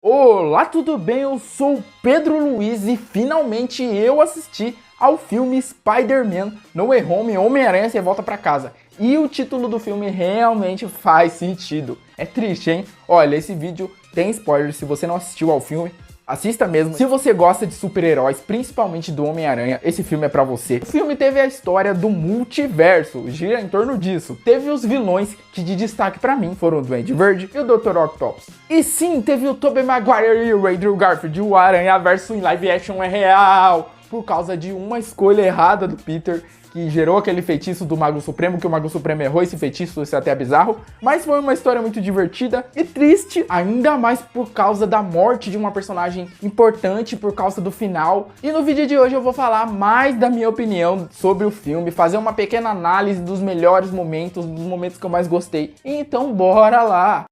Olá, tudo bem? Eu sou o Pedro Luiz e finalmente eu assisti ao filme Spider-Man No Way Home, Homem-Aranha Sem Volta Pra Casa. E o título do filme realmente faz sentido. É triste, hein? Olha, esse vídeo tem spoiler, se você não assistiu ao filme, assista mesmo. Se você gosta de super-heróis, principalmente do Homem-Aranha, esse filme é pra você. O filme teve a história do multiverso, gira em torno disso. Teve os vilões que de destaque pra mim foram o Duende Verde e o Dr. Octopus. E sim, teve o Tobey Maguire e o Andrew Garfield. O Aranha-verso em live action é real, por causa de uma escolha errada do Peter, que gerou aquele feitiço do Mago Supremo, que o Mago Supremo errou esse feitiço, isso é até bizarro. Mas foi uma história muito divertida e triste, ainda mais por causa da morte de uma personagem importante, por causa do final. E no vídeo de hoje eu vou falar mais da minha opinião sobre o filme, fazer uma pequena análise dos melhores momentos, dos momentos que eu mais gostei. Então bora lá!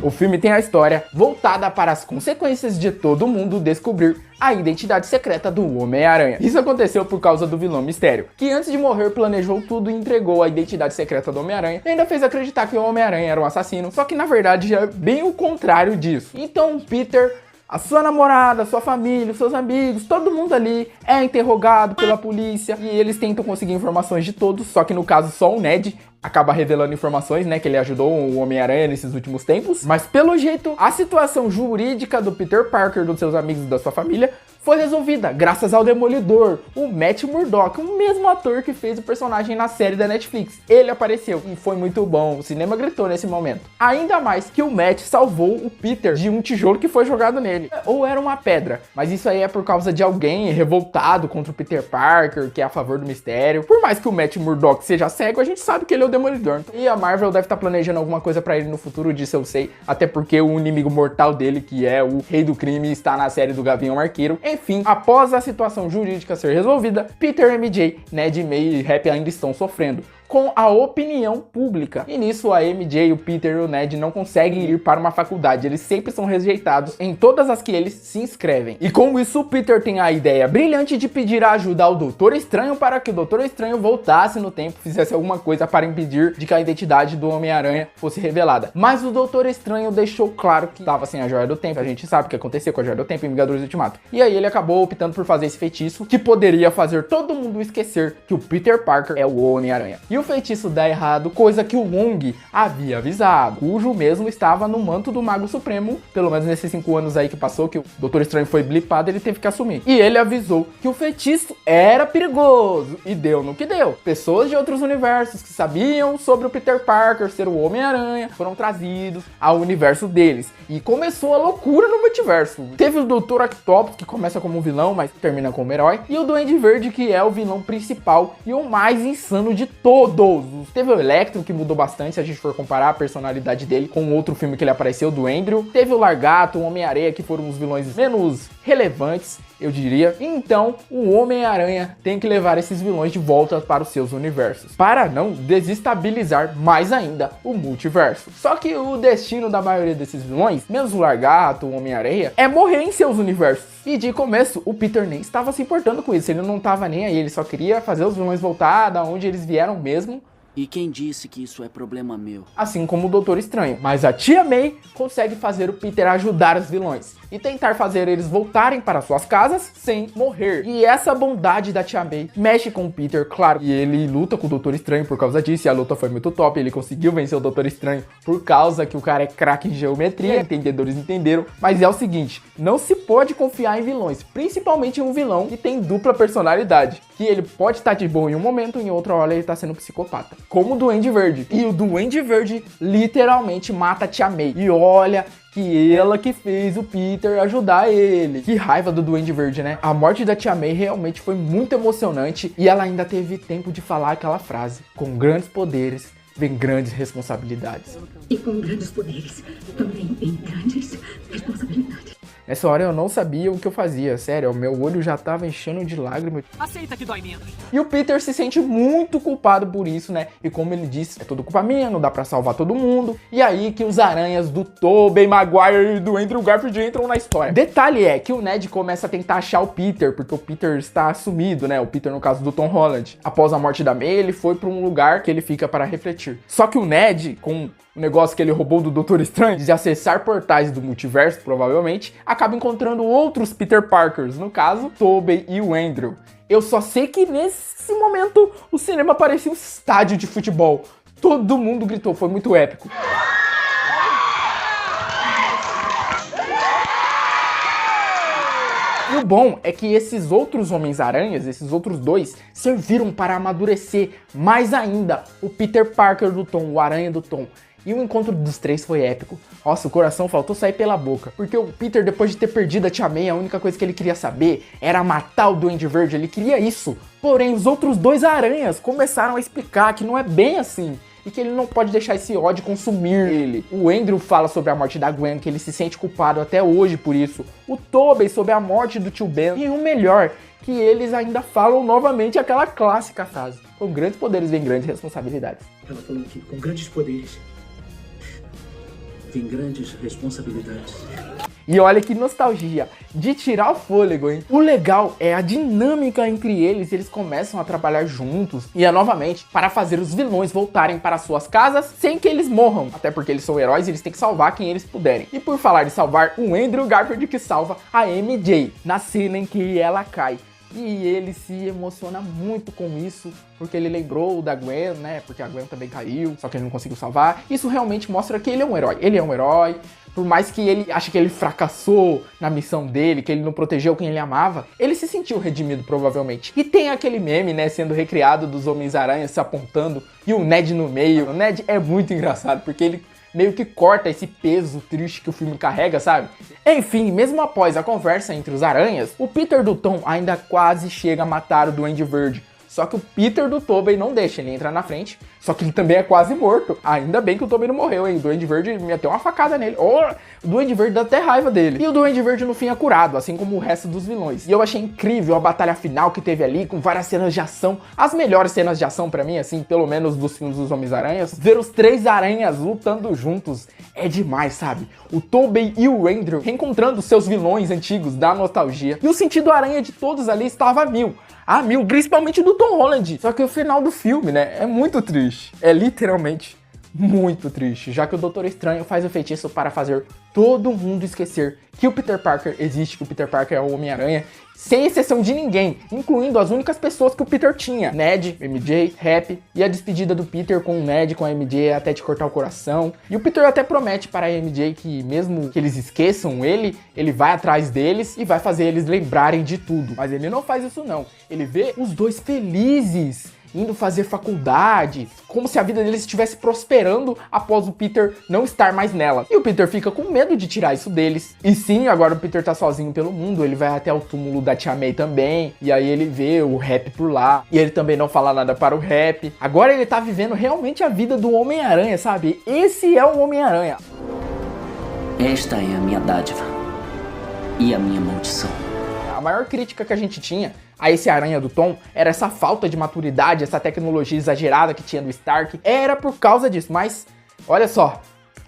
O filme tem a história voltada para as consequências de todo mundo descobrir a identidade secreta do Homem-Aranha. Isso aconteceu por causa do vilão Mistério, que antes de morrer planejou tudo e entregou a identidade secreta do Homem-Aranha e ainda fez acreditar que o Homem-Aranha era um assassino, só que na verdade é bem o contrário disso. Então Peter, a sua namorada, sua família, os seus amigos, todo mundo ali é interrogado pela polícia e eles tentam conseguir informações de todos, só que no caso só o Ned acaba revelando informações, né, que ele ajudou o Homem-Aranha nesses últimos tempos. Mas pelo jeito, a situação jurídica do Peter Parker, dos seus amigos e da sua família foi resolvida graças ao Demolidor, o Matt Murdock, o mesmo ator que fez o personagem na série da Netflix. Ele apareceu e foi muito bom, o cinema gritou nesse momento. Ainda mais que o Matt salvou o Peter de um tijolo que foi jogado nele. Ou era uma pedra, mas isso aí é por causa de alguém revoltado contra o Peter Parker, que é a favor do Mistério. Por mais que o Matt Murdock seja cego, a gente sabe que ele é o Demolidor. E a Marvel deve estar planejando alguma coisa pra ele no futuro, disso eu sei, até porque o inimigo mortal dele, que é o Rei do Crime, está na série do Gavião Arqueiro. Enfim, após a situação jurídica ser resolvida, Peter, MJ, Ned, May e Happy ainda estão sofrendo com a opinião pública. E nisso a MJ, o Peter e o Ned não conseguem ir para uma faculdade. Eles sempre são rejeitados em todas as que eles se inscrevem. E com isso o Peter tem a ideia brilhante de pedir a ajuda ao Doutor Estranho para que o Doutor Estranho voltasse no tempo, fizesse alguma coisa para impedir de que a identidade do Homem-Aranha fosse revelada. Mas o Doutor Estranho deixou claro que estava sem a Joia do Tempo. A gente sabe o que aconteceu com a Joia do Tempo em Vingadores Ultimato. E aí ele acabou optando por fazer esse feitiço que poderia fazer todo mundo esquecer que o Peter Parker é o Homem-Aranha. E o feitiço dá errado, coisa que o Wong havia avisado, cujo mesmo estava no manto do Mago Supremo, pelo menos nesses 5 anos aí que passou, que o Doutor Estranho foi blipado, ele teve que assumir. E ele avisou que o feitiço era perigoso, e deu no que deu. Pessoas de outros universos que sabiam sobre o Peter Parker ser o Homem-Aranha foram trazidos ao universo deles. E começou a loucura no multiverso. Teve o Dr. Octopus, que começa como um vilão, mas termina como herói, e o Duende Verde, que é o vilão principal e o mais insano de todos. Teve o Electro, que mudou bastante se a gente for comparar a personalidade dele com outro filme que ele apareceu, do Andrew. Teve o Largato, o Homem-Areia, que foram os vilões menos relevantes, eu diria. Então, o Homem-Aranha tem que levar esses vilões de volta para os seus universos, para não desestabilizar mais ainda o multiverso. Só que o destino da maioria desses vilões, menos o Largato, o Homem-Areia, é morrer em seus universos. E de começo, o Peter nem estava se importando com isso, ele não estava nem aí, ele só queria fazer os vilões voltar da onde eles vieram mesmo. E quem disse que isso é problema meu? Assim como o Doutor Estranho. Mas a Tia May consegue fazer o Peter ajudar os vilões e tentar fazer eles voltarem para suas casas sem morrer. E essa bondade da Tia May mexe com o Peter, claro. E ele luta com o Doutor Estranho por causa disso. E a luta foi muito top. Ele conseguiu vencer o Doutor Estranho por causa que o cara é craque em geometria. Entendedores entenderam. Mas é o seguinte, não se pode confiar em vilões. Principalmente em um vilão que tem dupla personalidade. Que ele pode estar de boa em um momento, em outra hora ele está sendo um psicopata. Como o Duende Verde. E o Duende Verde literalmente mata a Tia May. E olha que ela que fez o Peter ajudar ele. Que raiva do Duende Verde, né? A morte da Tia May realmente foi muito emocionante. E ela ainda teve tempo de falar aquela frase: com grandes poderes vem grandes responsabilidades. E com grandes poderes também vem grandes responsabilidades. Nessa hora eu não sabia o que eu fazia, sério, o meu olho já tava enchendo de lágrimas. Aceita que dói menos. E o Peter se sente muito culpado por isso, né? E como ele disse, é tudo culpa minha, não dá pra salvar todo mundo. E aí que os aranhas do Tobey Maguire e do Andrew Garfield entram na história. Detalhe é que o Ned começa a tentar achar o Peter, porque o Peter está sumido, né? O Peter no caso do Tom Holland. Após a morte da May, ele foi pra um lugar que ele fica para refletir. Só que o Ned, com o negócio que ele roubou do Doutor Estranho, de acessar portais do multiverso, provavelmente, acaba encontrando outros Peter Parkers, no caso, Tobey e o Andrew. Eu só sei que nesse momento o cinema parecia um estádio de futebol. Todo mundo gritou, foi muito épico. E o bom é que esses outros Homens-Aranhas, esses outros dois, serviram para amadurecer mais ainda o Peter Parker do Tom, o Aranha do Tom. E o encontro dos três foi épico. Nossa, o coração faltou sair pela boca. Porque o Peter, depois de ter perdido a Tia May, a única coisa que ele queria saber era matar o Duende Verde. Ele queria isso. Porém, os outros dois aranhas começaram a explicar que não é bem assim. E que ele não pode deixar esse ódio consumir ele. O Andrew fala sobre a morte da Gwen, que ele se sente culpado até hoje por isso. O Tobey sobre a morte do tio Ben. E o melhor, que eles ainda falam novamente aquela clássica frase. Com grandes poderes vem grandes responsabilidades. Ela falou que com grandes poderes vem grandes responsabilidades. E olha que nostalgia, de tirar o fôlego, hein? O legal é a dinâmica entre eles começam a trabalhar juntos e é novamente para fazer os vilões voltarem para suas casas sem que eles morram. Até porque eles são heróis e eles têm que salvar quem eles puderem. E por falar em salvar, o Andrew Garfield que salva a MJ na cena em que ela cai. E ele se emociona muito com isso, porque ele lembrou da Gwen, né? Porque a Gwen também caiu, só que ele não conseguiu salvar. Isso realmente mostra que ele é um herói. Ele é um herói. Por mais que ele ache que ele fracassou na missão dele, que ele não protegeu quem ele amava, ele se sentiu redimido, provavelmente. E tem aquele meme, né, sendo recriado dos Homens-Aranha se apontando e o Ned no meio. O Ned é muito engraçado, porque ele meio que corta esse peso triste que o filme carrega, sabe? Enfim, mesmo após a conversa entre os aranhas, o Peter do Tom ainda quase chega a matar o Duende Verde. Só que o Peter do Tobey não deixa, ele entra na frente, só que ele também é quase morto. Ainda bem que o Tobey não morreu, hein? O Duende Verde meteu uma facada nele. Oh, o Duende Verde dá até raiva dele. E o Duende Verde no fim é curado, assim como o resto dos vilões. E eu achei incrível a batalha final que teve ali, com várias cenas de ação. As melhores cenas de ação pra mim, assim, pelo menos dos filmes dos Homens-Aranhas. Ver os três aranhas lutando juntos é demais, sabe? O Tobey e o Andrew reencontrando seus vilões antigos, dá nostalgia. E o sentido aranha de todos ali estava a mil. A mil, principalmente do Tom Holland. Só que o final do filme, né, é muito triste. É literalmente muito triste, já que o Doutor Estranho faz o feitiço para fazer todo mundo esquecer que o Peter Parker existe, que o Peter Parker é o Homem-Aranha, sem exceção de ninguém, incluindo as únicas pessoas que o Peter tinha. Ned, MJ, Happy, e a despedida do Peter com o Ned, com a MJ, até de cortar o coração. E o Peter até promete para a MJ que mesmo que eles esqueçam ele vai atrás deles e vai fazer eles lembrarem de tudo. Mas ele não faz isso não, ele vê os dois felizes, indo fazer faculdade, como se a vida deles estivesse prosperando após o Peter não estar mais nela. E o Peter fica com medo de tirar isso deles. E sim, agora o Peter tá sozinho pelo mundo, ele vai até o túmulo da Tia May também, e aí ele vê o Happy por lá, e ele também não fala nada para o Happy. Agora ele tá vivendo realmente a vida do Homem-Aranha, sabe? Esse é o Homem-Aranha. Esta é a minha dádiva e a minha maldição. A maior crítica que a gente tinha a esse Aranha do Tom era essa falta de maturidade, essa tecnologia exagerada que tinha do Stark. Era por causa disso, mas olha só,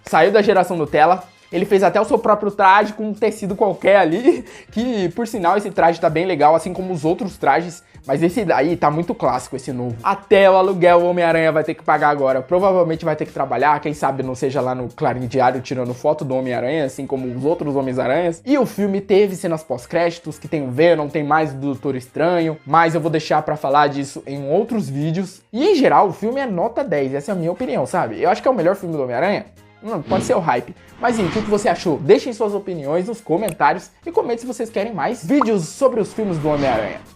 saiu da geração Nutella, ele fez até o seu próprio traje com um tecido qualquer ali, que por sinal esse traje tá bem legal, assim como os outros trajes, mas esse daí tá muito clássico, esse novo. Até o aluguel o Homem-Aranha vai ter que pagar agora, provavelmente vai ter que trabalhar, quem sabe não seja lá no Clarim Diário tirando foto do Homem-Aranha, assim como os outros Homens-Aranhas. E o filme teve cenas pós-créditos, que tem o Venom, tem mais do Doutor Estranho, mas eu vou deixar pra falar disso em outros vídeos. E em geral, o filme é nota 10, essa é a minha opinião, sabe? Eu acho que é o melhor filme do Homem-Aranha. Pode ser o hype. Mas enfim, o que você achou? Deixem suas opiniões nos comentários e comente se vocês querem mais vídeos sobre os filmes do Homem-Aranha.